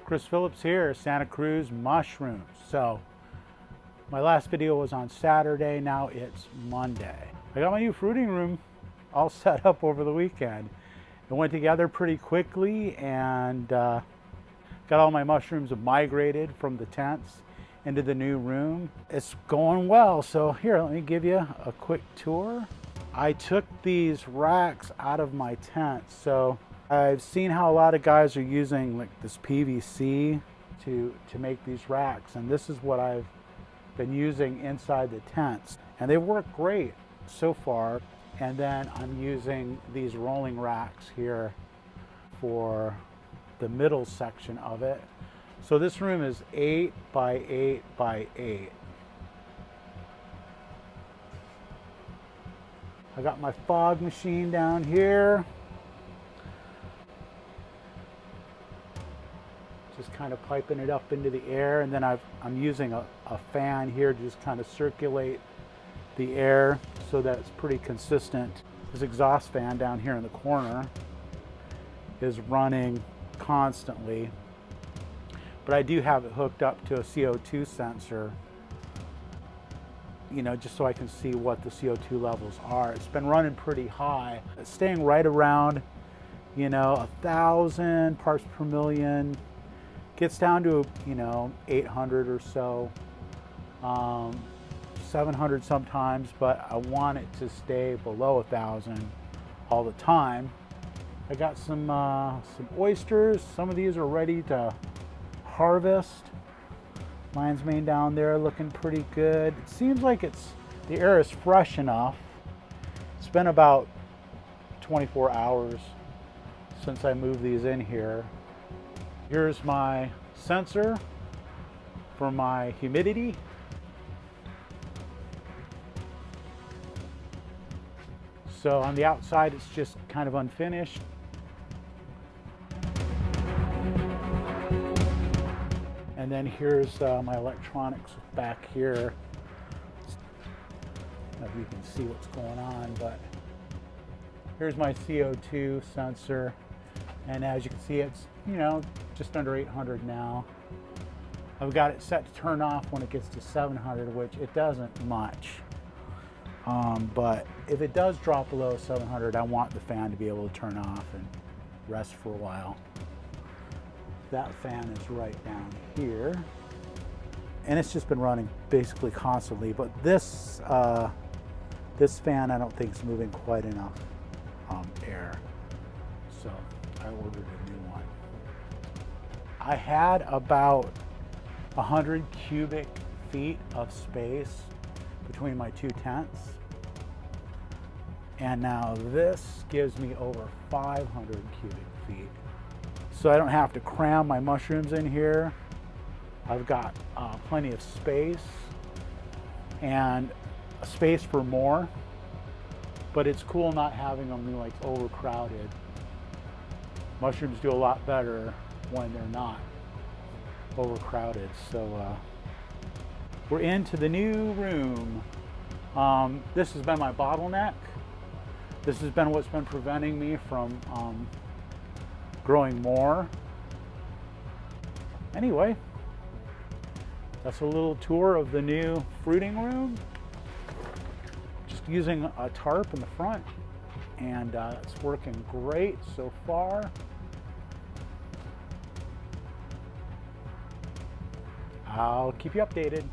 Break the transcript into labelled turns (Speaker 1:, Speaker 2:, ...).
Speaker 1: Chris Phillips here, Santa Cruz Mushrooms. So my last video was on Saturday, now it's Monday. I got my new fruiting room all set up over the weekend. It went together pretty quickly, and got all my mushrooms migrated from the tents into the new room. It's going well. So here, let me give you a quick tour. I took these racks out of my tent. So I've seen how a lot of guys are using like this PVC to make these racks, and this is what I've been using inside the tents, and they work great so far. And then I'm using these rolling racks here for the middle section of it. So this room is 8 by 8 by 8. I got my fog machine down here. Just kind of piping it up into the air, and then I'm using a fan here to just kind of circulate the air so that it's pretty consistent. This exhaust fan down here in the corner is running constantly, but I do have it hooked up to a CO2 sensor, you know, just so I can see what the CO2 levels are. It's been running pretty high. It's staying right around, you know, 1,000 parts per million. Gets down to, you know, 800 or so, 700 sometimes, but I want it to stay below 1,000 all the time. I got some oysters. Some of these are ready to harvest. Lion's mane down there looking pretty good. It seems like the air is fresh enough. It's been about 24 hours since I moved these in here. Here's my sensor for my humidity. So on the outside, it's just kind of unfinished. And then here's my electronics back here. I don't know if you can see what's going on, but here's my CO2 sensor. And as you can see, it's, you know, just under 800 now. I've got it set to turn off when it gets to 700, which it doesn't much. But if it does drop below 700, I want the fan to be able to turn off and rest for a while. That fan is right down here. And it's just been running basically constantly, but this fan I don't think is moving quite enough air. So I ordered a new one. I had about 100 cubic feet of space between my two tents, and now this gives me over 500 cubic feet. So I don't have to cram my mushrooms in here. I've got plenty of space and space for more, but it's cool not having them like overcrowded. Mushrooms do a lot better when they're not overcrowded. So we're into the new room. This has been my bottleneck. This has been what's been preventing me from growing more. Anyway, that's a little tour of the new fruiting room. Just using a tarp in the front, and it's working great so far. I'll keep you updated.